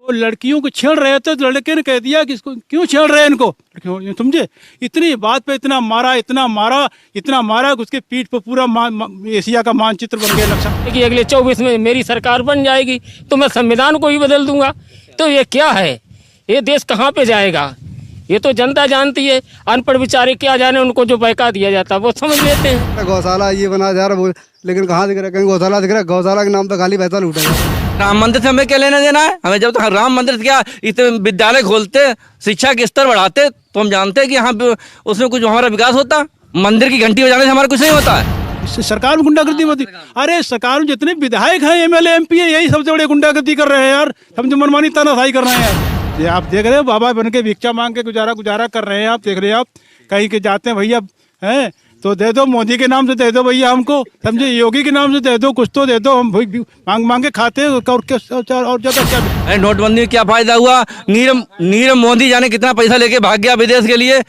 वो लड़कियों को छेड़ रहे थे तो लड़के ने कह दिया कि इसको क्यों छेड़ रहे हैं इनको, लड़कियों समझे, इतनी बात पे इतना मारा कि उसके पीठ पर पूरा एशिया का मानचित्र बन गया नक्शा। कि अगले 24 में मेरी सरकार बन जाएगी तो मैं संविधान को ही बदल दूंगा। तो ये क्या है, ये देश कहाँ पे जाएगा, ये तो जनता जानती है। अनपढ़ बेचारे क्या जाने, उनको जो बहका दिया जाता है वो समझ लेते हैं। गौशाला ये बना जा रहा है, लेकिन कहाँ दिख रहा है, कहीं गौशाला दिख रहा है? गौशाला के नाम पे खाली पैसा लूटेगा। राम मंदिर से हमें क्या लेना देना है? हमें जब तक राम मंदिर क्या इतने विद्यालय खोलते, शिक्षा के स्तर बढ़ाते तो हम जानते हैं कि यहाँ पे उसमें कुछ हमारा विकास होता। मंदिर की घंटी बजाने से हमारा कुछ नहीं होता है। इससे सरकार में गुंडागर्दी होती। अरे सरकार में जितने विधायक हैं, एमएलए एमपी है, यही सबसे बड़े गुंडागर्दी कर रहे हैं यार। समझो मनमानी तानाशाही कर रहे हैं यार। ये आप देख रहे हो, बाबा बन के भिक्षा मांग के गुजारा कर रहे हैं। आप देख रहे हो, आप कहीं के जाते हैं भैया हैं तो दे दो, मोदी के नाम से दे दो भैया हमको, समझे, योगी के नाम से दे दो, कुछ तो दे दो, हम मांग के खाते हैं और ज्यादा क्या। नोटबंदी में क्या फायदा हुआ? नीरव मोदी जाने कितना पैसा लेके भाग गया विदेश के लिए,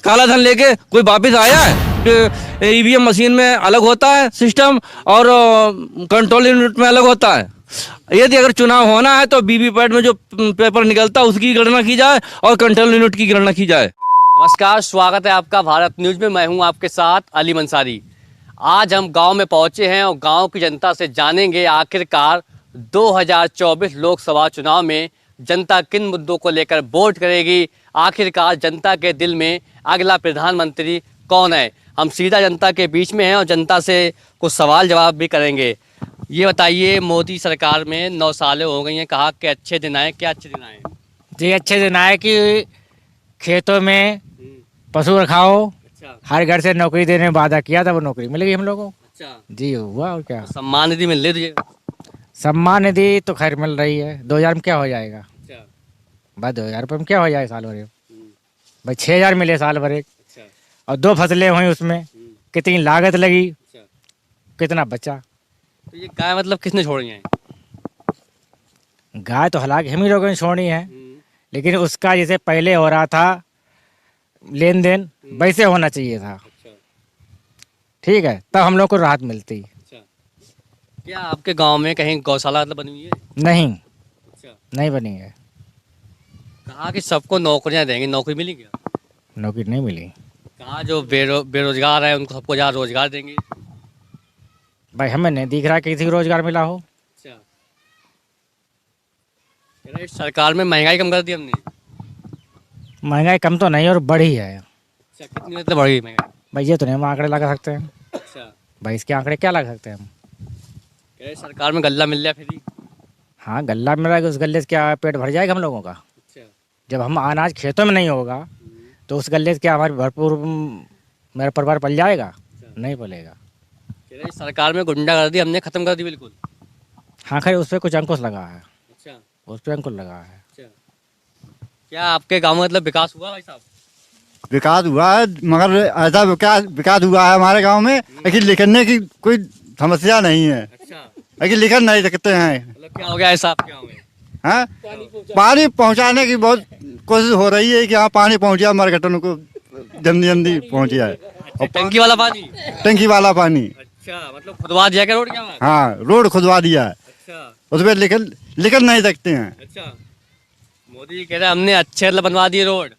काला धन लेके। कोई वापिस आया है? ईवीएम मशीन में अलग होता है सिस्टम और कंट्रोल यूनिट में अलग होता है। यदि अगर चुनाव होना है तो वीवीपैट में जो पेपर निकलता है उसकी गणना की जाए और कंट्रोल यूनिट की गणना की जाए। नमस्कार, स्वागत है आपका भारत न्यूज में। मैं हूं आपके साथ अली मंसारी। आज हम गांव में पहुंचे हैं और गांव की जनता से जानेंगे आखिरकार 2024 लोकसभा चुनाव में जनता किन मुद्दों को लेकर वोट करेगी, आखिरकार जनता के दिल में अगला प्रधानमंत्री कौन है। हम सीधा जनता के बीच में हैं और जनता से कुछ सवाल जवाब भी करेंगे। ये बताइए, मोदी सरकार में 9 सालें हो गई हैं, कहा कि अच्छे दिन आए, क्या अच्छे दिन आए? जी अच्छे दिन आए कि खेतों में पशु रखाओ। अच्छा। हर घर से नौकरी देने में वादा किया था, वो नौकरी मिल गई हम लोगों को। अच्छा। जी हुआ, और क्या। सम्मान निधि मिल रही है? सम्मान निधि तो खैर मिल रही है। 2000 में क्या हो जाएगा? अच्छा। भाई 2000 रुपये में क्या हो जाएगा साल भर? भाई 6000 मिले साल भर एक। अच्छा। और 2 फसलें हुई उसमें, कितनी लागत लगी, अच्छा। कितना बचा। तो ये गाय मतलब किसने छोड़ी है? गाय तो हालांकि हम ही लोगों ने छोड़ी है, लेकिन उसका जैसे पहले हो रहा था लेन देन, वैसे होना चाहिए था। अच्छा। ठीक है, तब हम लोग को राहत मिलती। अच्छा। क्या आपके गांव में कहीं गौशाला मतलब बनी हुई है? नहीं, अच्छा। नहीं बनी है। कहा कि सबको नौकरियां देंगे, नौकरी मिली क्या? नौकरी नहीं मिली। कहा जो बेरोजगार है उनको सबको ज़्यादा रोजगार देंगे। भाई हमें नहीं दिख रहा कि किसी को रोजगार मिला हो। अच्छा। कह रहे सरकार में महंगाई कम कर दी हमने। महंगाई कम तो नहीं और बढ़ी है। अच्छा, कितनी मतलब बढ़ गई महंगाई? भाई ये तो नहीं हम आंकड़े लगा सकते हैं। अच्छा। भाई इसके आंकड़े क्या लगा सकते हैं हम? कह रहे सरकार में गल्ला मिल जाए फ्री। हाँ, गल्ला मिल रहा है, उस गल्ले से क्या पेट भर जाएगा हम लोगों का? अच्छा। जब हम अनाज खेतों में नहीं होगा तो उस गल्ले से क्या हमारी भरपूर मेरा परिवार पल जाएगा? नहीं पलेगा। कह रहे सरकार में गुंडागर्दी हमने खत्म कर दी बिल्कुल। हाँ खैर, उस पर कुछ अंकुश लगा है। अच्छा। उस पर अंकुश लगा है। अच्छा। क्या आपके गांव में मतलब विकास हुआ भाई साहब? विकास हुआ है, मगर ऐसा विकास हुआ है हमारे गांव में कि लिखने की कोई समस्या नहीं है। अच्छा। लेकिन लिख नहीं सकते हैं। मतलब क्या हो गया ऐसा आपके गाँव में? हाँ, पानी पहुंचाने की बहुत कोशिश हो रही है कि हाँ पानी पहुंच जाए, हमारे घटनों को जल्दी पहुंच जाए। और टंकी वाला पानी? टंकी वाला पानी। अच्छा, मतलब खुदवा दिया क्या रोड? क्या? हाँ, रोड खुदवा दिया है। अच्छा। उसमें लिख नहीं सकते हैं। अच्छा। मोदी कह रहे हमने अच्छे बनवा दिए रोड।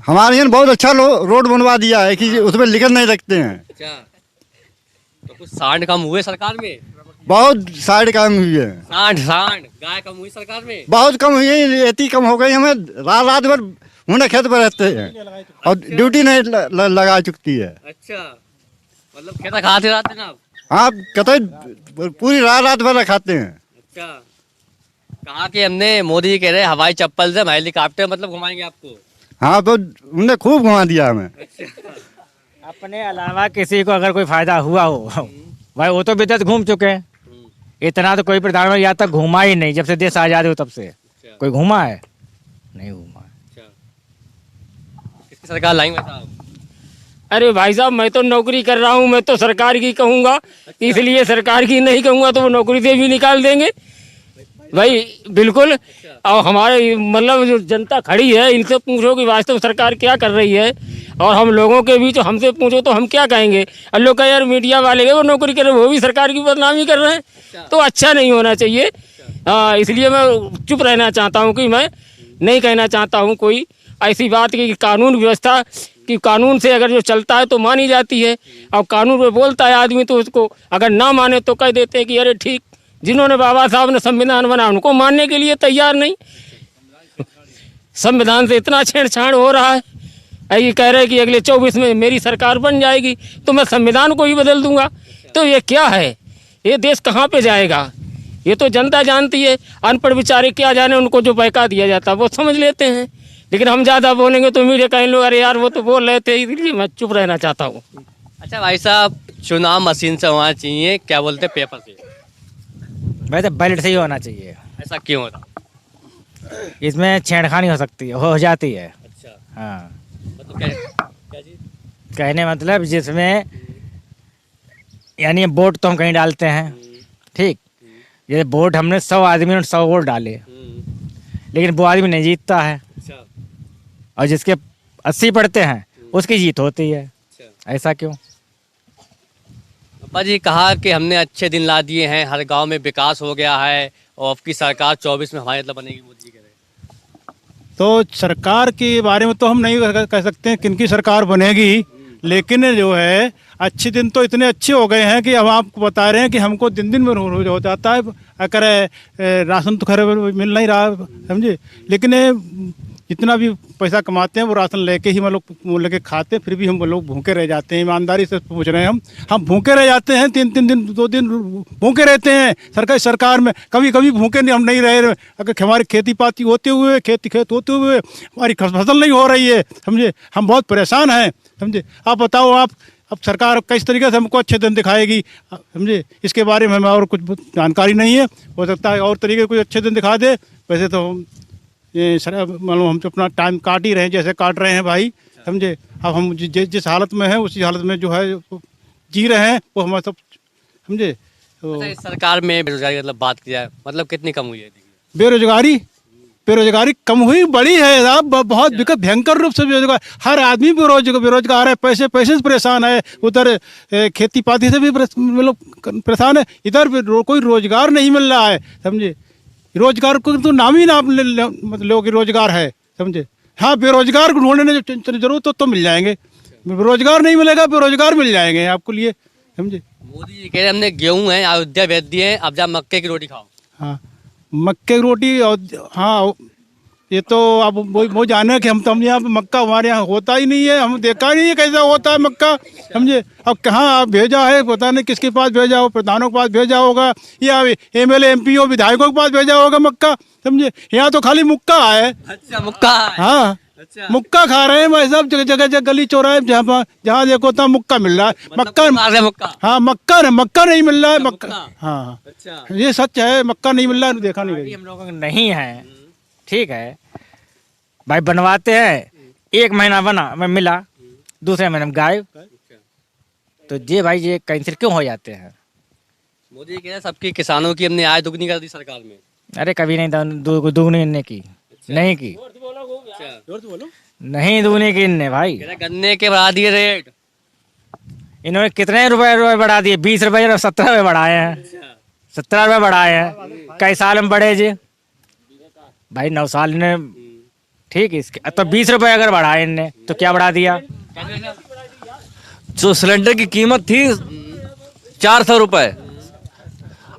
हमारे यहाँ बहुत अच्छा रोड बनवा दिया है कि उसमें लिख नहीं सकते हैं। अच्छा। तो कुछ सांड कम हुए सरकार में? बहुत साइड काम हुई है। सांड गाय कम हुई सरकार में? बहुत कम हुई है, इतनी कम हो गई। हमें रात भर हुने खेत पर रहते हैं और ड्यूटी नहीं लगा चुकती है। अच्छा, मतलब खेता खाते रहते ना आप? हाँ, कतई पूरी रात भर खाते हैं। अच्छा। कहा कि हमने, मोदी जी कह रहे हवाई चप्पल से हेलीकॉप्टर मतलब घुमाएंगे आपको। हाँ, तो उन्होंने खूब घुमा दिया हमें। अपने अलावा किसी को अगर कोई फायदा हुआ हो, भाई वो तो विदेश घूम चुके हैं। इतना तो कोई प्रधानमंत्री आज तक घूमा ही नहीं, जब से देश आजाद हो तब से। कोई घूमा है? नहीं घूमा है। अच्छा। किसकी सरकार लाएंगे साहब? अरे भाई साहब, मैं तो नौकरी कर रहा हूँ, मैं तो सरकार की कहूँगा, इसलिए सरकार की नहीं कहूँगा तो वो नौकरी से भी निकाल देंगे भाई, बिल्कुल। और हमारे मतलब जो जनता खड़ी है, इनसे पूछो कि वास्तव सरकार क्या कर रही है, और हम लोगों के बीच हमसे पूछो तो हम क्या कहेंगे। और लोग कहें यार मीडिया वाले वो नौकरी कर रहे हैं, वो भी सरकार की बदनामी कर रहे हैं, तो अच्छा नहीं होना चाहिए। हाँ, इसलिए मैं चुप रहना चाहता हूँ कि मैं नहीं कहना चाहता हूँ कोई ऐसी बात कि कानून व्यवस्था कि कानून से अगर जो चलता है तो मानी जाती है, और कानून में बोलता है आदमी तो उसको अगर ना माने तो कह देते हैं कि अरे ठीक, जिन्होंने बाबा साहब ने संविधान बनाया उनको मानने के लिए तैयार नहीं। संविधान से इतना छेड़छाड़ हो रहा है, ये कह रहे हैं कि अगले 24 में मेरी सरकार बन जाएगी तो मैं संविधान को ही बदल दूंगा। तो ये क्या है, ये देश कहाँ पे जाएगा? ये तो जनता जानती है, अनपढ़ बेचारे क्या जाने, उनको जो बहका दिया जाता है वो समझ लेते हैं, लेकिन हम ज़्यादा बोलेंगे तो मीडिया कहीं लोग अरे यार वो तो बोल रहे थे, इसलिए मैं चुप रहना चाहता हूँ। अच्छा भाई साहब, चुनाव मशीन से होना चाहिए, क्या बोलते हैं पेपर से? वैसे बैलेट से ही होना चाहिए, ऐसा क्यों होता? इसमें छेड़खानी हो सकती है, हो जाती है। अच्छा, हाँ, मतलब क्या चीज? कहने मतलब जिसमें यानी वोट तो हम कहीं डालते हैं, ठीक, ये वोट हमने 100 आदमी ने 100 वोट डाले, लेकिन वो आदमी नहीं जीतता है, अच्छा, और जिसके 80 पड़ते हैं उसकी जीत होती है। ऐसा क्यों? पापा जी कहा कि हमने अच्छे दिन ला दिए हैं, हर गांव में विकास हो गया है और आपकी सरकार 24 में हमारे मतलब बनेगी, मोदी जी कह रहे हैं। तो सरकार के बारे में तो हम नहीं कह सकते हैं किनकी सरकार बनेगी, लेकिन जो है अच्छे दिन तो इतने अच्छे हो गए हैं कि हम आपको बता रहे हैं कि हमको दिन दिन में रोज हो जाता है। अगर राशन तो खैर मिल नहीं रहा, समझे, लेकिन जितना भी पैसा कमाते हैं वो राशन लेके ही हम लोग लेके खाते हैं, फिर भी हम लोग भूखे रह जाते हैं। ईमानदारी से पूछ रहे हैं, हम भूखे रह जाते हैं, 3 दिन 2 दिन भूखे रहते हैं सरकार में। कभी कभी भूखे नहीं हम नहीं रहे, अगर हमारी खेती पाती होते हुए खेत होते हुए हमारी फसल नहीं हो रही है, समझे, हम बहुत परेशान हैं, समझे। आप बताओ, आप अब सरकार किस तरीके से हमको अच्छे दिन दिखाएगी, समझे, इसके बारे में हमें और कुछ जानकारी नहीं है। हो सकता है और तरीके कुछ अच्छे दिन दिखा दे। वैसे तो ये सर मालूम हम तो अपना टाइम काट ही रहे हैं, जैसे काट रहे हैं भाई, समझे। अब हम जिस हालत में हैं उसी हालत में जो है जी रहे हैं, वो हमारे सब, समझे। तो अच्छा, इस सरकार में बेरोजगारी मतलब बात की जाए, मतलब कितनी कम हुई है? बेरोजगारी कम हुई, बड़ी है साहब, बहुत भयंकर रूप से बेरोजगार। हर आदमी बेरोजगार है, पैसे से परेशान है, उधर खेती पाती से भी मतलब परेशान है, इधर कोई रोजगार नहीं मिल रहा है, समझे। रोजगार को तो नाम ही ना मतलब कि रोजगार है, समझे। हाँ, बेरोजगार को ढूंढने जरूर तो मिल जाएंगे, रोजगार नहीं मिलेगा, बेरोजगार मिल जाएंगे आपको लिए, समझे। मोदी जी कह रहे हमने गेहूं है अयोध्या भेज दिए हैं, अब जा मक्के की रोटी खाओ। हाँ, मक्के की रोटी, और हाँ ये तो आप वो जाने कि हम तो यहाँ पे मक्का हमारे यहाँ होता ही नहीं है, हम देखा ही नहीं है कैसा होता है मक्का, समझे। अब कहाँ आप भेजा है, पता नहीं किसके पास भेजा हो, प्रधानों के पास भेजा होगा या MLA MPO विधायकों के पास भेजा होगा मक्का, समझे। यहाँ तो खाली मुक्का है। अच्छा, मुक्का है। हाँ, अच्छा, मुक्का मुक्का खा रहे हैं भाई साहब, जगह गली चौराहे जहाँ देखो तहाँ मुक्का मिल रहा है, मक्का। मुक्का, हाँ, मक्का नहीं मिल रहा है, मक्का। हाँ, अच्छा, ये सच है, मक्का नहीं मिल रहा है, देखा नहीं अभी गई। हम लोगों को नहीं है, ठीक है भाई, बनवाते हैं, 1 महीना बना मैं मिला, दूसरे महीने में गायब, तो ये भाई ये कैंसिल क्यों हो जाते हैं? मोदी जी कह रहे सबकी किसानों की हमने आय दुगनी कर दी सरकार में। अरे कभी नहीं दुगनी इनने की, नहीं की, नहीं दुगनी की इनने भाई। कह रहे गन्ने के बढ़ा दिए रेट। इन्होंने कितने रुपए बढ़ा दिए? 20 रुपए और 17 रुपए बढ़ाए हैं, 17 रुपए बढ़ाए हैं। कई साल में बढ़े जी भाई? 9 साल ने, ठीक है, इसके तो 20 रुपए अगर बढ़ाए इनने तो क्या बढ़ा दिया? जो सिलेंडर की कीमत थी 400 रुपए,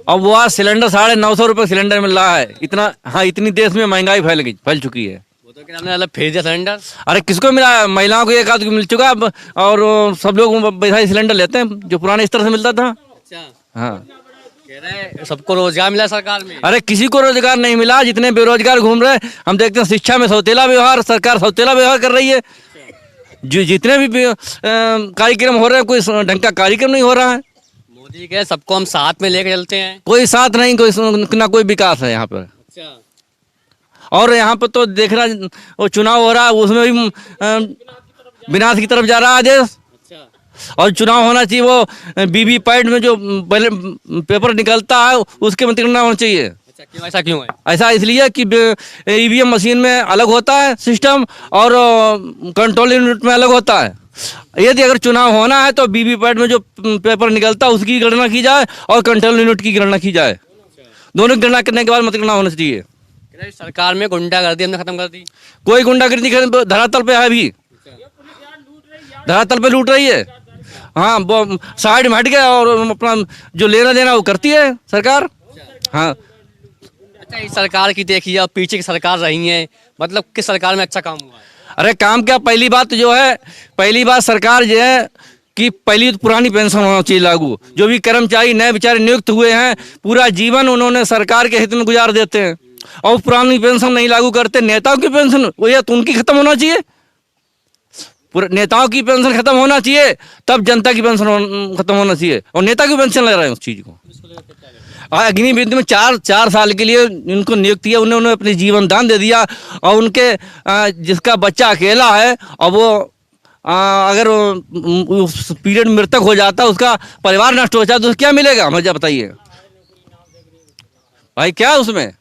अब वो आज सिलेंडर 950 रुपए सिलेंडर मिल रहा है। इतना, हाँ, इतनी देश में महंगाई फैल चुकी है। वो तो हमने मतलब भेज दिया सिलेंडर। अरे किसको मिला? महिलाओं को 1 आध को मिल चुका, और सब लोग वैसा सिलेंडर लेते हैं जो पुराने स्तर से मिलता था। अच्छा, हाँ, कह रहे सबको रोजगार मिला सरकार में। अरे किसी को रोजगार नहीं मिला, जितने बेरोजगार घूम रहे हैं। हम देखते हैं शिक्षा में सौतेला व्यवहार, सरकार सौतेला व्यवहार कर रही है। जो जितने भी कार्यक्रम हो रहे हैं, कोई ढंग का कार्यक्रम नहीं हो रहा है। मोदी कह सबको हम साथ में लेकर चलते हैं। कोई साथ नहीं, कोई ना कोई विकास है यहाँ पर। अच्छा, और यहाँ पर तो देख रहा, वो चुनाव हो रहा है, उसमें भी विनाश की तरफ जा रहा है देश। अच्छा, और चुनाव होना चाहिए, वो वीवीपैट में जो पहले पेपर निकलता है उसके मतगणना होना चाहिए। अच्छा, क्यों ऐसा क्यों है? ऐसा इसलिए कि ईवीएम मशीन में अलग होता है सिस्टम, और कंट्रोल यूनिट में अलग होता है। यदि अगर चुनाव होना है तो वीवीपैट में जो पेपर निकलता है उसकी गणना की जाए और कंट्रोल यूनिट की गणना की जाए। दोनों की गणना करने के बाद मतगणना होना चाहिए। कह रहे सरकार में गुंडागर्दी हमने खत्म कर दी। कोई गुंडागर्दी धरातल पे है अभी, धरातल पे लूट रही है। हाँ, वो साइड में हट गया और अपना जो लेना देना वो करती है सरकार। हाँ, अच्छा, इस सरकार की देखिए और पीछे की सरकार रही है, मतलब किस सरकार में अच्छा काम हुआ है? अरे काम क्या, पहली बात जो है, पहली बात सरकार जो है कि पहली तो पुरानी पेंशन होना चाहिए लागू। जो भी कर्मचारी नए बेचारे नियुक्त हुए हैं, पूरा जीवन उन्होंने सरकार के हित में गुजार देते हैं और पुरानी पेंशन नहीं लागू करते। नेताओं की पेंशन वो या तो उनकी खत्म होना चाहिए, नेताओं की पेंशन खत्म होना चाहिए, तब जनता की पेंशन खत्म होना चाहिए। और नेता की पेंशन ले रहे हैं उस चीज को। अग्निवीर में 4 साल के लिए उनको नियुक्त किया, उन्होंने अपने जीवन दान दे दिया। और उनके जिसका बच्चा अकेला है और वो अगर उस पीरियड मृतक हो जाता, उसका परिवार नष्ट हो जाता, तो क्या मिलेगा मुझे बताइए भाई, क्या उसमें?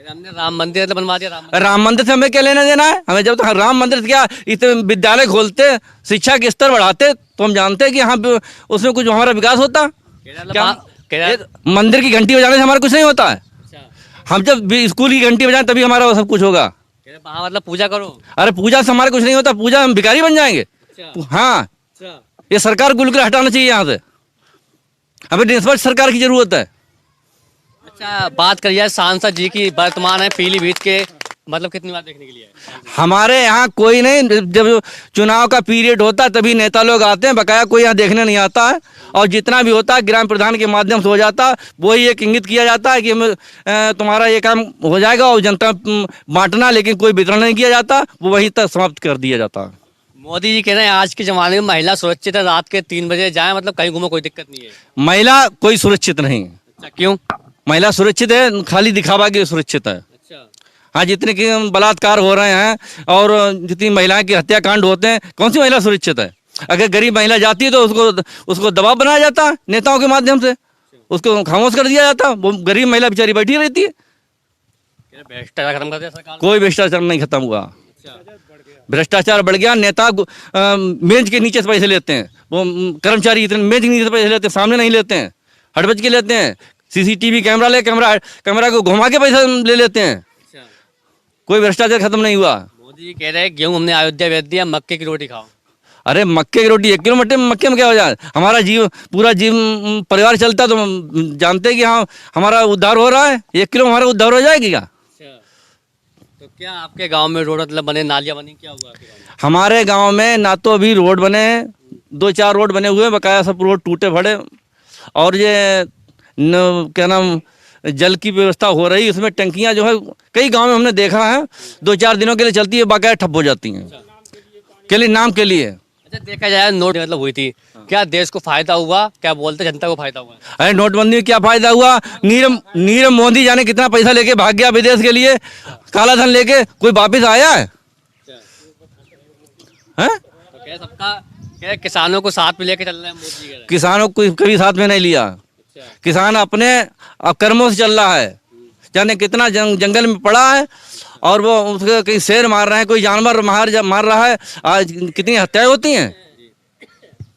हमने राम मंदिर तो बनवा दिया। राम मंदिर से हमें क्या लेना देना है? हमें जब तक राम मंदिर से क्या, इतने विद्यालय खोलते, शिक्षा के स्तर बढ़ाते, तो हम जानते हैं कि यहाँ पे उसमें कुछ हमारा विकास होता। क्या मंदिर की घंटी बजाने से हमारा कुछ नहीं होता है। हम जब भी स्कूल की घंटी बजाएं तभी हमारा वो सब कुछ होगा। मतलब पूजा करो। अरे पूजा से हमारा कुछ नहीं होता, पूजा हम भिखारी बन जाएंगे। हाँ, ये सरकार को बिल्कुल हटाना चाहिए यहाँ से। हमें निष्पक्ष सरकार की जरूरत है। अच्छा, बात करिए सांसद जी की, वर्तमान है पीलीभीत के, मतलब कितनी बार देखने के लिए है? हमारे यहाँ कोई नहीं, जब चुनाव का पीरियड होता है तभी नेता लोग आते हैं, बकाया कोई यहाँ देखने नहीं आता है। और जितना भी होता है ग्राम प्रधान के माध्यम से हो जाता है। वही एक इंगित किया जाता है कि तुम्हारा ये काम हो जाएगा और जनता बांटना, लेकिन कोई वितरण नहीं किया जाता, वो वहीं तक समाप्त कर दिया जाता है। मोदी जी कह रहे हैं आज के जमाने में महिला सुरक्षित है, रात के 3 बजे जाए, मतलब कहीं घूमो कोई दिक्कत नहीं है। महिला कोई सुरक्षित नहीं। अच्छा, क्यों? महिला सुरक्षित है, खाली दिखावा के सुरक्षित है। हाँ, जितने की बलात्कार हो रहे हैं और जितनी महिलाएं की हत्याकांड होते हैं, कौन सी महिला सुरक्षित है? अगर गरीब महिला जाती है तो उसको दबाव बनाया जाता है नेताओं के माध्यम से, उसको खामोश कर दिया जाता है। वो गरीब महिला बेचारी बैठी रहती है। भ्रष्टाचार खत्म कर दिया सरकार? कोई भ्रष्टाचार नहीं खत्म हुआ। भ्रष्टाचार बढ़ गया। नेता मेज के नीचे से पैसे लेते हैं, वो कर्मचारी इतने मेज के नीचे से पैसे लेते हैं, सामने नहीं लेते हैं, हड़बच के लेते हैं। सीसीटीवी कैमरा कैमरा को घुमा के पैसा ले लेते हैं। कोई भ्रष्टाचार खत्म नहीं हुआ। मोदी जी कह रहे हैं गेहूं हमने अयोध्या भेज दिया, मक्के की रोटी खाओ। अरे मक्के की रोटी 1 किलो मक्के में क्या हो जाए? हमारा पूरा परिवार चलता तो हम जानते हैं कि हाँ हमारा उद्धार हो रहा है। 1 किलो हमारा उद्धार हो जाएगी क्या? तो क्या आपके गांव में रोड मतलब बने, नालियां बनी, क्या हुआ आपके गांव में? हमारे गांव में ना तो अभी रोड बने, 2-4 रोड बने हुए, बकाया सब रोड टूटे फटे। और ये क्या नाम, जल की व्यवस्था हो रही, उसमें टंकियां जो है कई गांव में हमने देखा है 2-4 दिनों के लिए चलती है, बकाया ठप हो जाती हैं के लिए, नाम के लिए। अच्छा, देखा जाए नोट मतलब हुई थी, क्या देश को फायदा हुआ? क्या बोलते जनता को फायदा हुआ? अरे नोटबंदी में क्या फायदा हुआ? नीरव मोदी जाने कितना पैसा लेके भाग गया विदेश के लिए, काला धन लेके, कोई वापिस आया है? तो क्या सबका क्या किसानों को साथ में लेके चल रहे हैं मोदी जी? किसानों को कभी साथ में नहीं लिया। किसान अपने कर्मों से चल रहा है, जाने कितना जंगल में पड़ा है और वो उसके कहीं शेर मार रहे हैं, कोई जानवर मार रहा है। आज कितनी हत्याएं होती हैं।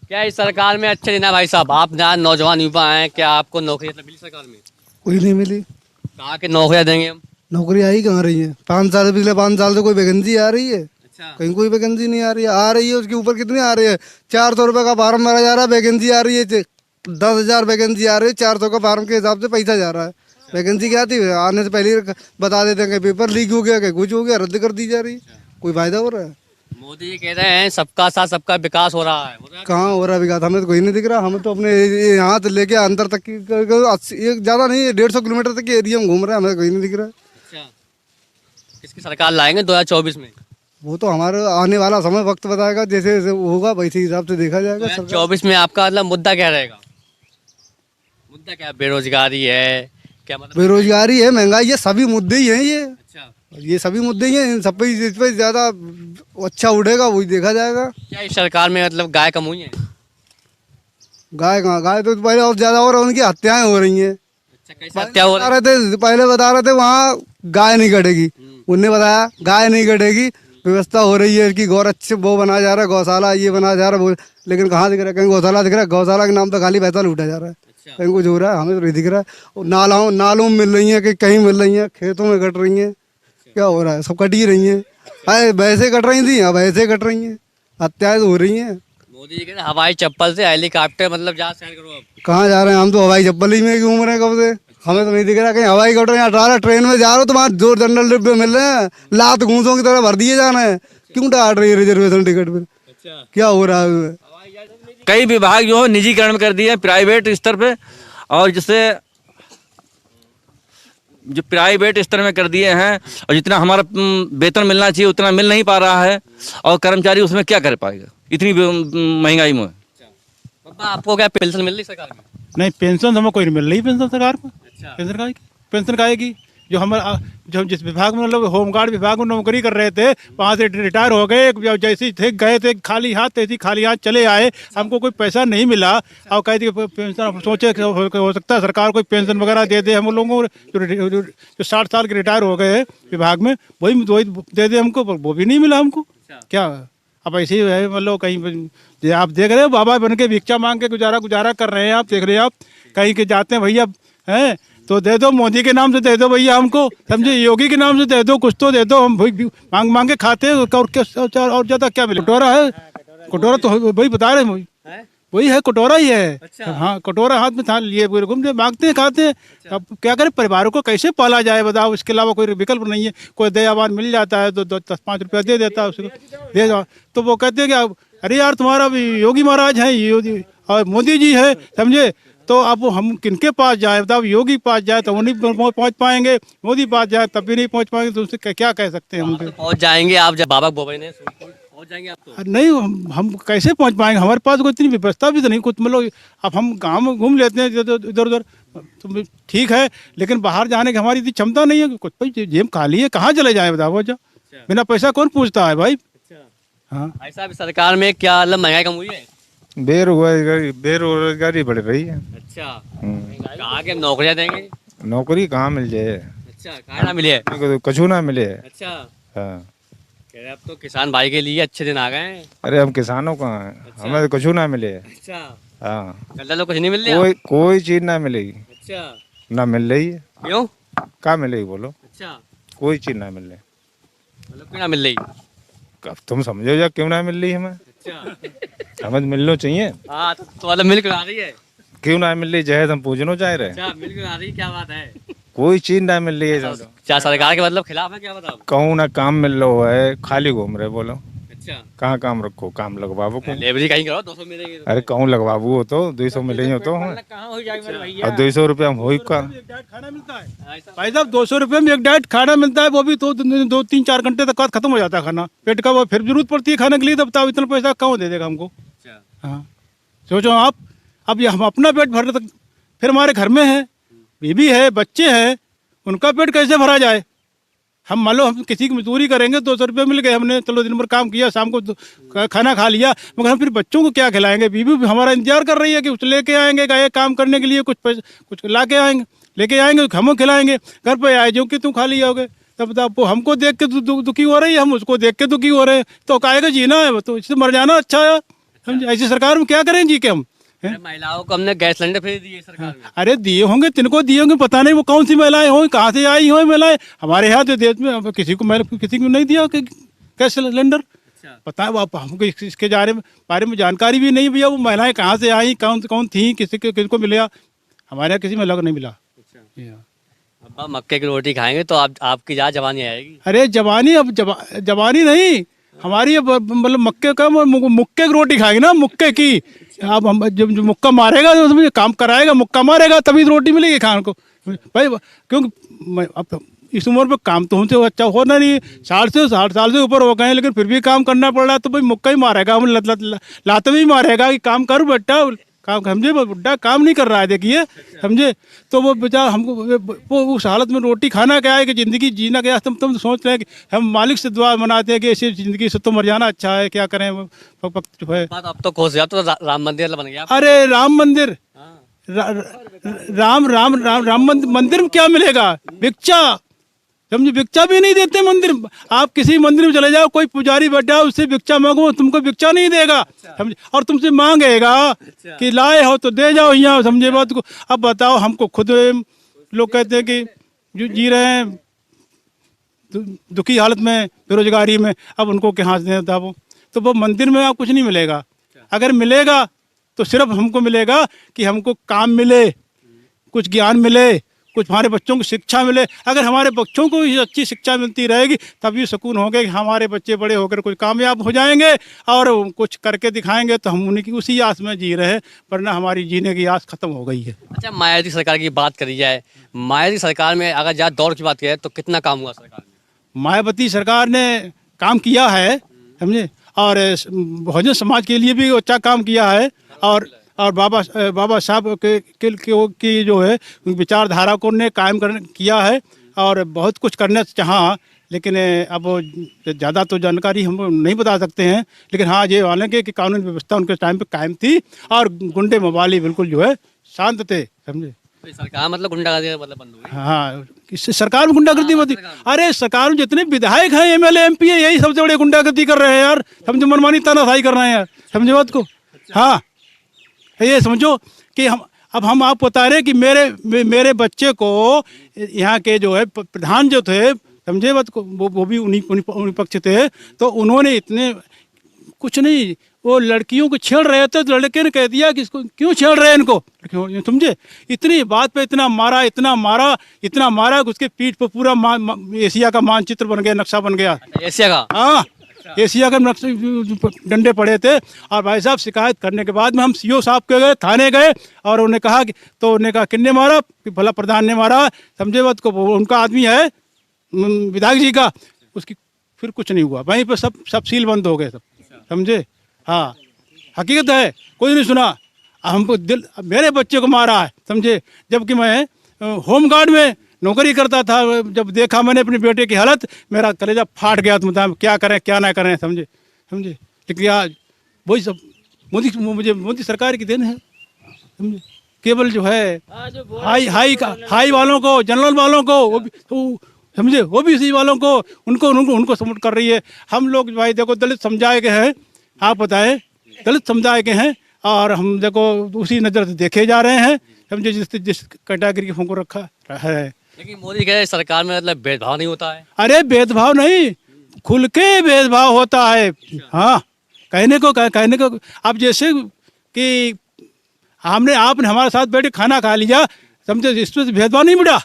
क्या इस सरकार में अच्छे देना भाई साहब? आप जहाँ नौजवान युवा हैं, क्या आपको नौकरी मिली सरकार में? कोई नहीं मिली। कहाँ के नौकरियाँ देंगे हम? नौकरी आई कहाँ रही है? 5 साल, पिछले 5 साल से कोई वैकेंसी आ रही है? अच्छा, कहीं कोई वैकेंसी नहीं आ रही है। आ रही है उसके ऊपर कितनी आ रही है? 400 रुपये का फार्म भरा जा रहा है, वैकेंसी आ रही है 10,000 वैकेंसी आ रही है। 400 का फार्म के हिसाब से पैसा जा रहा है। वैकेंसी क्या थी? आने से पहले ही बता देते हैं कि पेपर लीक हो गया, कि कुछ हो गया, रद्द कर दी जा रही। कोई फायदा हो रहा है? मोदी जी कह रहे हैं सबका साथ सबका विकास हो रहा है। कहाँ हो रहा है विकास? हमें तो कोई नहीं दिख रहा। हमें तो अपने यहाँ से लेके अंतर तक की ज़्यादा नहीं, 150 किलोमीटर तक के एरिया में घूम रहे हैं, हमें कोई नहीं दिख रहा है। अच्छा, किसकी सरकार लाएंगे 2024 में? वो तो हमारे आने वाला समय वक्त बताएगा, जैसे जैसे होगा वैसे हिसाब से देखा जाएगा। 2024 में आपका मतलब मुद्दा क्या रहेगा? मुद्दा क्या? बेरोजगारी है क्या? मतलब बेरोजगारी है, महंगाई है, सभी मुद्दे ही हैं ये। अच्छा, ये सभी मुद्दे ही हैं। इन सब पे जिस पे ज्यादा अच्छा उठेगा वही देखा जाएगा। क्या इस सरकार में मतलब गाय कम हुई है? गाय कहाँ? गाय तो पहले और ज्यादा हो रहा है, उनकी हत्याएं हो रही हैं। अच्छा, कैसे हत्या हो रही है? पहले बता रहे थे वहाँ गाय नहीं कटेगी, उनने बताया गाय नहीं कटेगी, व्यवस्था हो रही है इसकी, गौर अच्छे वो बनाया जा रहा है, गौशाला ये बनाया जा रहा है, लेकिन कहाँ दिख रहा है? कहीं गौशाला दिख रहा है? गौशाला के नाम पर खाली पैसा लूटा जा रहा है। कहीं कुछ हो रहा है, हमें तो नहीं दिख रहा है। और नालों में मिल रही हैं कि कहीं मिल रही हैं, खेतों में कट रही हैं, क्या हो रहा है, सब कट ही रही हैं। अरे वैसे कट रही थी, अब ऐसे कट रही हैं, हत्याएं तो हो रही हैं। मोदी जी कहते हैं हवाई चप्पल से हेलीकॉप्टर मतलब जहाँ सैर करो अब। कहाँ जा रहे हैं हम, तो हवाई चप्पल ही में घूम रहे हैं कब से, हमें तो नहीं दिख रहा कहीं हवाई कट रहे हैं। 18 ट्रेन में जा रहे हो तो वहाँ दो जनरल डिब्बे मिल रहे हैं, लात घूसों की तरह भर दिए जाना है, क्यों डाट रही है रिजर्वेशन टिकट पे, क्या हो रहा है उसमें? कई विभाग जो है निजीकरण में कर दिए हैं प्राइवेट स्तर पे, और जिससे जो प्राइवेट स्तर में कर दिए हैं, और जितना हमारा वेतन मिलना चाहिए उतना मिल नहीं पा रहा है, और कर्मचारी उसमें क्या कर पाएगा इतनी महंगाई में। पापा आपको क्या पेंशन मिल रही सरकार में? नहीं, पेंशन हमें कोई नहीं मिल रही पेंशन सरकार को। पेंशन का आएगी जो हमारा, जो हम जिस विभाग में मतलब होमगार्ड विभाग में नौकरी कर रहे थे, वहाँ से रिटायर हो गए, जैसे थे गए थे खाली हाथ, तैसी खाली हाथ चले आए, हमको कोई पैसा नहीं मिला। और कह दी पेंशन, सोचे हो सकता है सरकार कोई पेंशन वगैरह दे दे हम लोगों को, जो 60 साल के रिटायर हो गए विभाग में, वही दे दे हमको, पर वो भी नहीं मिला हमको। क्या अब ऐसे ही है, मतलब कहीं आप देख रहे हो बाबा बन के भिक्षा मांग के गुजारा कर रहे हैं, आप देख रहे हैं, आप कहीं के जाते हैं भैया हैं तो दे दो, मोदी के नाम से दे दो भैया हमको, समझे, योगी के नाम से दे दो, कुछ तो दे दो, हम मांग मांग के खाते हैं, और ज्यादा क्या मिले। कटोरा है, कटोरा तो वही बता रहे हैं, वही है, कटोरा ही है। हाँ, कटोरा हाथ में था लिए पूरे घूमते मांगते हैं खाते हैं। अब क्या करें, परिवारों को कैसे पाला जाए बताओ, इसके अलावा कोई विकल्प नहीं है। कोई दयावान मिल जाता है तो 10-5 रुपया दे देता है उसको, दे जाओ तो वो कहते हैं कि अरे यार तुम्हारा भी योगी महाराज है और मोदी जी है, समझे, तो अब हम किनके पास जाए बताओ, योगी पास जाए तो वो नहीं पहुंच पाएंगे, मोदी पास जाए तब भी नहीं पहुंच पाएंगे, तो उससे क्या कह सकते हैं हम? पहुंच जाएंगे आप, जब बाबा बोबे ने पहुंच जाएंगे आप तो। नहीं, हम कैसे पहुंच पाएंगे, हमारे पास कोई इतनी व्यवस्था भी तो नहीं कुछ, मतलब अब हम गाँव में घूम लेते हैं इधर उधर तो ठीक है, लेकिन बाहर जाने की हमारी इतनी क्षमता नहीं है। कुछ भाई जेब खाली है, कहाँ चले जाए बताओ, बिना पैसा कौन पूछता है भाई। हाँ, ऐसा भी सरकार में क्या मतलब महंगाई कम हुई है? बेरोजगारी बढ़ रही है। अच्छा, कहाँ के नौकरियां देंगे? नौकरी कहाँ मिल जाए? अच्छा, कहाँ ना मिले? तो कछु ना मिले। अच्छा, हाँ, कह रहे अब तो किसान भाई के लिए अच्छे दिन आ गए हैं। अरे हम किसानों का हैं, हमें तो कछु ना मिले। अच्छा, हाँ, गल्ला लोग कुछ नहीं मिल रहा? कोई चीज ना मिलेगी। अच्छा, ना मिल रही है। क्यों? क्या मिलेगी बोलो? अच्छा, कोई चीज ना मिल रही, मतलब क्यों ना मिल रही? अब तुम समझो जा क्यों ना मिल रही हमें। अच्छा, हमें तो मिलना चाहिए, हाँ तो मतलब मिल कर आ रही है। क्यों ना मिल रही, जहेज हम पूछना चाह रहे हैं। अच्छा, मिल कर आ रही, क्या बात है? कोई चीज ना मिल रही है। क्या सरकार के मतलब खिलाफ है क्या बताओ? कहूँ ना काम मिल रहा है, खाली घूम रहे बोलो। अच्छा, कहाँ काम रखो, काम लगवाबो को। लेबरी कहीं करो 200 मिलेगी तो। अरे कहूँ लगवाबू हो तो 200 मिलेंगे हो तो हमें, कहाँ हो जाएगा मेरे भैया? और 200 रुपया हम हो ही का। खाना मिलता है भाई साहब, 200 रुपये में एक डाइट खाना मिलता है, वो भी तो 2-3-4 घंटे तक खत्म हो जाता है खाना, पेट का वो फिर जरूरत पड़ती है खाने के लिए, तो बताओ इतना पैसा कौन दे देगा हमको। हाँ, सोचो आप, अब ये हम अपना पेट भर तक, फिर हमारे घर में है बीबी है, बच्चे हैं, उनका पेट कैसे भरा जाए। हम मान लो हम किसी की मजदूरी करेंगे, 200 रुपये मिल गए, हमने चलो दिन भर काम किया, शाम को खाना खा लिया, मगर हम फिर बच्चों को क्या खिलाएंगे। बीबी भी हमारा इंतजार कर रही है कि कुछ लेके आएंगे, गए काम करने के लिए, कुछ पैसे कुछ ला के आएंगे, लेके आएंगे तो हम खिलाएंगे। घर पे आए जो कि तुम खा लिया होगे, तब बताओ वो हमको देख के दुखी हो रही है, हम उसको देख के दुखी हो रहे हैं, तो काहेगा जीना है, तो इससे मर जाना अच्छा है। समझे, ऐसी सरकार में क्या करें जी के हम। महिलाओं को हमने गैस सिलेंडर फ्री दिए सरकार ने। अरे दिए होंगे, तिनको दिए होंगे, पता नहीं वो कौन सी महिलाएं हों, कहाँ से आई हो महिलाएं। हमारे यहाँ तो देश में किसी को नहीं दिया गैस सिलेंडर। पता है वो हमको इसके बारे में जानकारी भी नहीं भैया, वो महिलाएं कहाँ से आई, कौन थी, किसको मिला, हमारे यहाँ किसी महिला को नहीं मिला। अब मक्के की रोटी खाएंगे तो आपकी जहाँ जवानी आएगी। अरे जवानी, अब जवानी नहीं हमारी, मतलब मक्के का मुक्के की रोटी खाएंगे ना, मुक्के की। अब हम जब मुक्का मारेगा तो उसमें काम कराएगा, मुक्का मारेगा तभी रोटी मिलेगी खाने को भाई, क्योंकि अब इस उम्र पे काम तो हमसे अच्छा होना नहीं, 60 साल से ऊपर हो गए हैं, लेकिन फिर भी काम करना पड़ रहा है, तो भाई मुक्का ही मारेगा, हम लाते भी मारेगा कि काम कर बेटा, काम समझे, बुढ़ा काम नहीं कर रहा है देखिए, समझे, तो वो बेचारा हमको वो उस हालत में रोटी खाना क्या है कि ज़िंदगी जीना क्या। तुम सोच रहे हैं कि हम मालिक से दुआ मनाते हैं कि ऐसी ज़िंदगी से तो मर जाना अच्छा है, क्या करें जो है। अब तो खुश है, अब तो राम मंदिर बन गया। अरे राम मंदिर, राम मंदिर में क्या मिलेगा, भिक्षा, समझे, भिक्षा भी नहीं देते मंदिर। आप किसी मंदिर में चले जाओ, कोई पुजारी बैठा हो, उससे भिक्षा मांगो, तुमको भिक्षा नहीं देगा, समझे, और तुमसे मांगेगा कि लाए हो तो दे जाओ यहाँ, समझे बात को। अब बताओ, हमको खुद लोग कहते हैं कि जो जी रहे हैं दुखी हालत में, बेरोजगारी में, अब उनको कहाँ से देता वो। तो वो मंदिर में आप कुछ नहीं मिलेगा। अगर मिलेगा तो सिर्फ हमको मिलेगा कि हमको काम मिले, कुछ ज्ञान मिले, कुछ हमारे बच्चों को शिक्षा मिले। अगर हमारे बच्चों को ही अच्छी शिक्षा मिलती रहेगी तभी सुकून होगा कि हमारे बच्चे बड़े होकर कुछ कामयाब हो जाएंगे और कुछ करके दिखाएंगे, तो हम उन्हीं की उसी आस में जी रहे हैं, वरना हमारी जीने की आस खत्म हो गई है। अच्छा, मायावती सरकार की बात करी जाए, मायावती सरकार में अगर ज़्यादा दौर की बात करें तो कितना काम हुआ सरकार में? मायावती सरकार ने काम किया है, समझे, और बहुजन समाज के लिए भी अच्छा काम किया है, और बाबा साहब की जो है विचारधारा को ने कायम किया है, और बहुत कुछ करना चाहा, लेकिन अब ज़्यादा तो जानकारी हम नहीं बता सकते हैं। लेकिन हाँ, ये हालांकि कि कानून व्यवस्था उनके टाइम पे कायम थी और गुंडे मवाली बिल्कुल जो है शांत थे, समझे। तो सरकार मतलब गुंडागर्दी मतलब बंद हो गई? हाँ, इससे सरकार में गुंडागर्दी होती। अरे सरकार में जितने विधायक हैं, एमएलए एमपी है, यही सबसे बड़े गुंडागर्दी कर रहे हैं यार, समझो, मनमानी तानाशाही कर रहे हैं यार, समझे बात को। हाँ, ये समझो कि हम आप बता रहे कि मेरे बच्चे को यहाँ के जो है प्रधान जो थे, समझे बात को, वो भी उन्हीं पक्ष थे, तो उन्होंने इतने कुछ नहीं, वो लड़कियों को छेड़ रहे थे, तो लड़के ने कह दिया कि इसको क्यों छेड़ रहे हैं इनको, समझे। इतनी बात पे इतना मारा कि उसके पीठ पर पूरा एशिया का मानचित्र बन गया, नक्शा बन गया, एशिया का। हाँ, एशिया का नक्शे डंडे पड़े थे। और भाई साहब, शिकायत करने के बाद में हम सीओ साहब के गए, थाने गए, और उन्होंने कहा कि, तो उन्होंने कहा किन्ने मारा, कि भला प्रधान ने मारा, समझे बात को, उनका आदमी है विधायक जी का, उसकी फिर कुछ नहीं हुआ, वहीं पर सब सील बंद हो गए सब, समझे। हाँ, हकीकत है, कोई नहीं सुना। हमको मेरे बच्चे को मारा है, समझे, जबकि मैं होमगार्ड में नौकरी करता था। जब देखा मैंने अपने बेटे की हालत, मेरा कलेजा फाट गया, तो मतलब क्या करें क्या ना करें, समझे। लेकिन आज वही सब मोदी सरकार की देन है, समझे। केवल जो है हाई वालों को, जनरल वालों को, वो भी तो समझे, वो भी इसी वालों को, उनको सपोर्ट कर रही है। हम लोग भाई देखो दलित समुदाय के हैं, आप बताएं, दलित समुदाय के हैं, और हम देखो उसी नज़र से देखे जा रहे हैं, समझे, जिस कैटेगरी को हमको रखा है। लेकिन मोदी कह रहे सरकार में मतलब भेदभाव नहीं होता है। अरे भेदभाव नहीं, खुल के भेदभाव होता है। हाँ, कहने को अब जैसे कि आपने हमारे साथ बैठे खाना खा लिया, समझे, इसमें भेदभाव नहीं मिटा,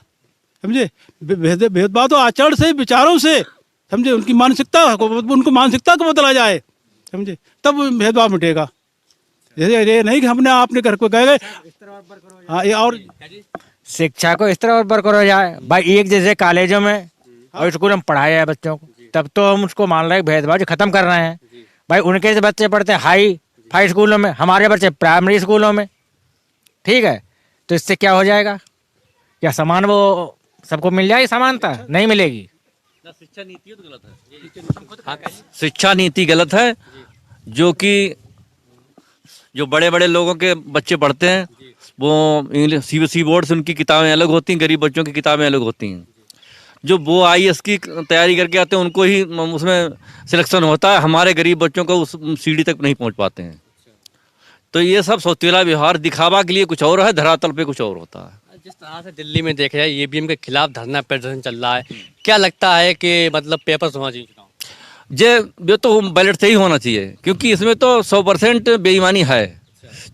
समझे। भेदभाव तो आचरण से, विचारों से, समझे, उनकी मानसिकता को बदला जाए, समझे, तब भेदभाव मिटेगा। ये नहीं कि हमने आपने घर को गए। हाँ, ये और शिक्षा को इस तरह और बरकरार हो जाए भाई, एक जैसे कॉलेजों में और स्कूल में पढ़ाया है बच्चों को, तब तो हम उसको मान रहे हैं भेदभाव जो खत्म कर रहे हैं भाई। उनके से बच्चे पढ़ते हैं हाई स्कूलों में, हमारे बच्चे प्राइमरी स्कूलों में, ठीक है। तो इससे क्या हो जाएगा, क्या समान वो सबको मिल जाएगी, समानता नहीं मिलेगी। शिक्षा नीति तो गलत है। शिक्षा नीति गलत है, जो कि जो बड़े बड़े लोगों के बच्चे पढ़ते हैं, वो इंग्लिश सीबीएसई बोर्ड से उनकी किताबें अलग होती हैं, गरीब बच्चों की किताबें अलग होती हैं। जो वो आईएएस की तैयारी करके आते हैं उनको ही उसमें सिलेक्शन होता है, हमारे गरीब बच्चों को उस सीढ़ी तक नहीं पहुंच पाते हैं। तो ये सब सौतेला व्यवहार, दिखावा के लिए कुछ और है, धरातल पे कुछ और होता है। जिस तरह से दिल्ली में देखा जाए ईवीएम के खिलाफ धरना प्रदर्शन चल रहा है, क्या लगता है कि मतलब पेपर्स होना चाहिए चुनाव? ये तो बैलेट से ही होना चाहिए, क्योंकि इसमें तो 100% बेईमानी है।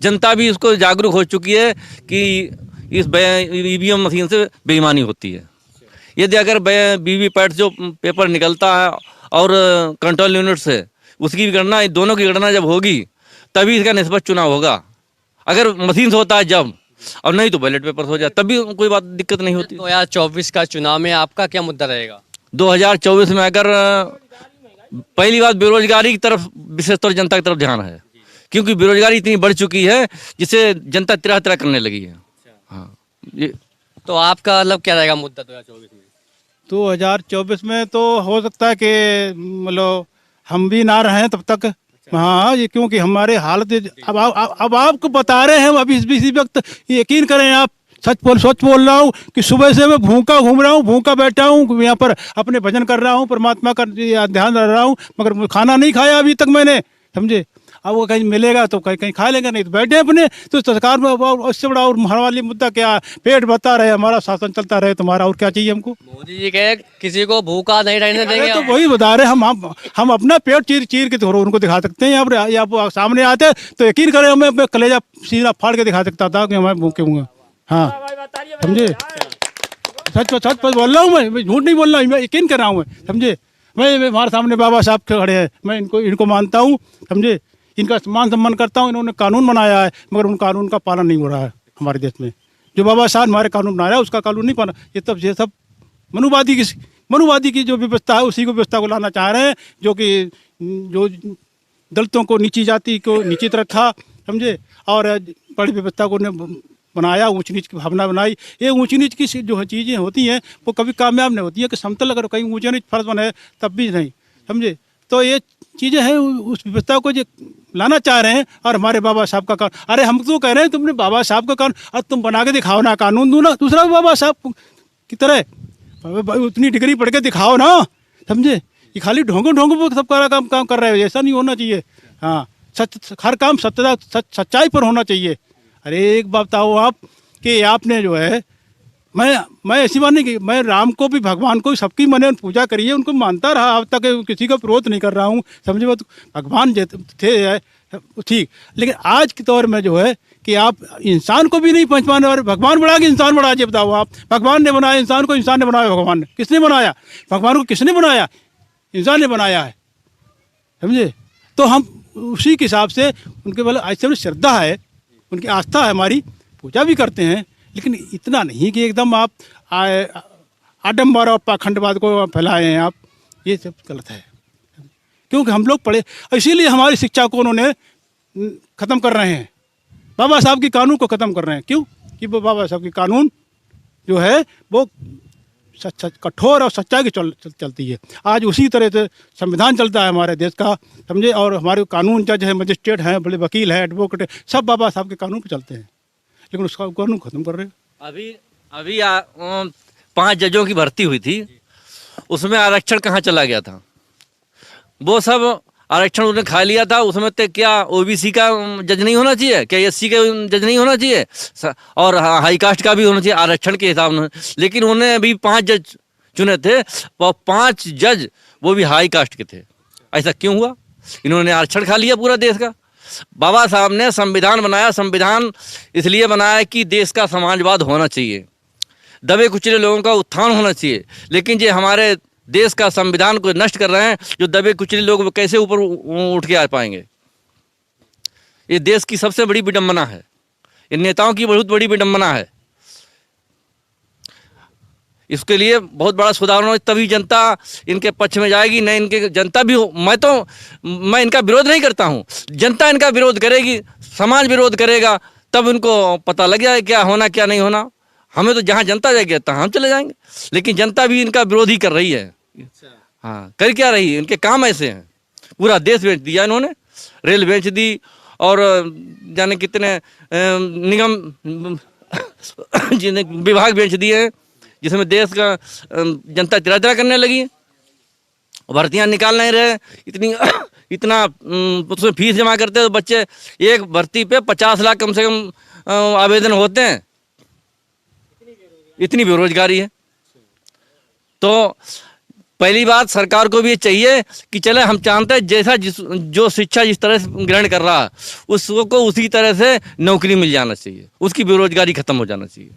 जनता भी इसको जागरूक हो चुकी है कि इस ईवीएम मशीन से बेईमानी होती है। यदि अगर वीवीपैट जो पेपर निकलता है और कंट्रोल यूनिट से उसकी गणना, दोनों की गणना जब होगी तभी इसका निष्पक्ष चुनाव होगा। अगर मशीन से होता है जब, और नहीं तो बैलेट पेपर हो जाए, तभी कोई बात दिक्कत नहीं होती। 2024 का चुनाव में आपका क्या मुद्दा रहेगा? 2024 में अगर पहली बात बेरोजगारी की तरफ विशेषतौर जनता की तरफ ध्यान है, क्योंकि बेरोजगारी इतनी बढ़ चुकी है जिससे जनता तिरह करने लगी है। हाँ, ये तो आपका मतलब क्या रहेगा मुद्दा 2024 में? 2024 में तो हो सकता है कि मतलब हम भी ना रहें तब तक। हाँ, ये क्योंकि हमारे हालत अब आपको बता रहे हैं, अभी इसी वक्त यकीन करें आप, सच बोल रहा हूँ कि सुबह से मैं भूखा घूम रहा हूँ, भूखा बैठा हूँ यहाँ पर, अपने भजन कर रहा हूँ, परमात्मा का ध्यान रख रहा हूँ, मगर खाना नहीं खाया अभी तक मैंने, समझे। अब वो कहीं मिलेगा तो कहीं खा लेंगे, नहीं तो बैठे अपने। तो सरकार में उससे बड़ा और हमारे मुद्दा क्या है? पेट भरता रहे, हमारा शासन चलता रहे, तुम्हारा और क्या चाहिए हमको? मोदी जी कहे किसी को भूखा नहीं रहने देंगे। तो वही बता रहे, हम अपना पेट चीर के थोड़ा उनको दिखा सकते हैं। यहाँ पर या वो सामने आते तो यकीन करें, मैं कलेजा सीधा फाड़ के दिखा सकता था कि हमारे भूखे हुए। हाँ, समझे। सच बोल रहा हूँ, मैं झूठ नहीं बोल रहा हूँ, मैं यकीन कर रहा हूँ, समझे। मैं हमारे सामने बाबा साहब खड़े हैं, मैं इनको मानता हूँ, समझे। इनका मान सम्मान करता हूँ। इन्होंने कानून बनाया है, मगर उन कानून का पालन नहीं हो रहा है हमारे देश में। जो बाबा साहब हमारे कानून बनाया उसका कानून नहीं पाना। ये सब मनुवादी की जो व्यवस्था है उसी को व्यवस्था को लाना चाह रहे हैं, जो दलितों को, नीची जाति को नीचित रखा, समझे, और बड़ी व्यवस्था को बनाया, ऊंच नीच की भावना बनाई। ये ऊंच नीच की जो चीज़ें होती हैं वो कभी कामयाब नहीं होती है कि समतल अगर कहीं ऊंचे नीच फर्ज बने तब भी नहीं, समझे। तो ये चीज़ें हैं, उस व्यवस्था को जो लाना चाह रहे हैं। और हमारे बाबा साहब का कानून, अरे हम तो कह रहे हैं तुमने बाबा साहब का कानून, अब तुम बना के दिखाओ ना, कानून दो ना दूसरा बाबा साहब की तरह, उतनी डिग्री पढ़ के दिखाओ ना, समझे। ये खाली ढोंगो सब काम कर रहे हो, ऐसा नहीं होना चाहिए। हाँ, हर काम सच्चाई पर होना चाहिए। अरे एक बात बताओ आप कि आपने जो है, मैं ऐसी बात नहीं की, मैं राम को भी, भगवान को, सबकी मैंने पूजा करी है, उनको मानता रहा अब तक, किसी का विरोध नहीं कर रहा हूँ, समझे। वो भगवान थे ठीक, लेकिन आज के दौर में जो है कि आप इंसान को भी नहीं पहचाने और भगवान बढ़ा के इंसान बढ़ा। ये बताओ आप, भगवान ने बनाया इंसान को, इंसान ने बनाया भगवान ने? किसने बनाया? भगवान को किसने बनाया? इंसान ने बनाया है, समझे। तो हम उसी के हिसाब से उनके वाले ऐसे श्रद्धा है, उनकी आस्था है, हमारी पूजा भी करते हैं, लेकिन इतना नहीं कि एकदम आप आडम्बर और पाखंडवाद को फैलाए हैं आप। ये सब गलत है, क्योंकि हम लोग पढ़े, इसीलिए हमारी शिक्षा को उन्होंने ख़त्म कर रहे हैं, बाबा साहब की कानून को ख़त्म कर रहे हैं। क्यों? कि वो बाबा साहब की कानून जो है वो कठोर और सच्चाई की चलती है। आज उसी तरह से संविधान चलता है हमारे देश का, समझे। और हमारे कानून जज है, मजिस्ट्रेट हैं, बड़े वकील हैं, एडवोकेट है, सब बाबा साहब के कानून पे चलते हैं, लेकिन उसका कानून खत्म कर रहे हैं। अभी 5 जजों की भर्ती हुई थी, उसमें आरक्षण कहाँ चला गया था? वो सब आरक्षण उन्होंने खा लिया था। उसमें तो क्या ओबीसी का जज नहीं होना चाहिए? क्या एससी का जज नहीं होना चाहिए? और हाई कास्ट का भी होना चाहिए आरक्षण के हिसाब से। लेकिन उन्होंने अभी 5 जज चुने थे, वो 5 जज वो भी हाई कास्ट के थे। ऐसा क्यों हुआ? इन्होंने आरक्षण खा लिया पूरा देश का। बाबा साहब ने संविधान बनाया, संविधान इसलिए बनाया कि देश का समाजवाद होना चाहिए, दबे कुचले लोगों का उत्थान होना चाहिए। लेकिन ये हमारे देश का संविधान को नष्ट कर रहे हैं। जो दबे कुचले लोग कैसे ऊपर उठ के आ पाएंगे? ये देश की सबसे बड़ी विडंबना है, इन नेताओं की बहुत बड़ी विडंबना है। इसके लिए बहुत बड़ा सुधार होना, तभी जनता इनके पक्ष में जाएगी। नहीं इनके जनता भी मैं इनका विरोध नहीं करता हूँ, जनता इनका विरोध करेगी, समाज विरोध करेगा, तब इनको पता लग जाए क्या होना क्या नहीं होना। हमें तो जहाँ जनता जाएगी तहाँ हम चले जाएंगे, लेकिन जनता भी इनका विरोध ही कर रही है। हाँ, कर क्या रही है? इनके काम ऐसे हैं। पूरा देश बेच दिया इन्होंने, रेल बेच दी और जाने कितने निगम विभाग बेच दिए हैं, जिसमें देश का जनता तिरा करने लगी है। भर्तियां निकाल नहीं रहे, इतना उसमें फीस जमा करते हैं तो बच्चे, एक भर्ती पे 50 लाख कम से कम आवेदन होते हैं। इतनी बेरोजगारी है। तो पहली बात सरकार को भी ये चाहिए कि चले, हम चाहते हैं जैसा जो शिक्षा जिस तरह से ग्रहण कर रहा है उसको उसी तरह से नौकरी मिल जाना चाहिए, उसकी बेरोजगारी खत्म हो जाना चाहिए।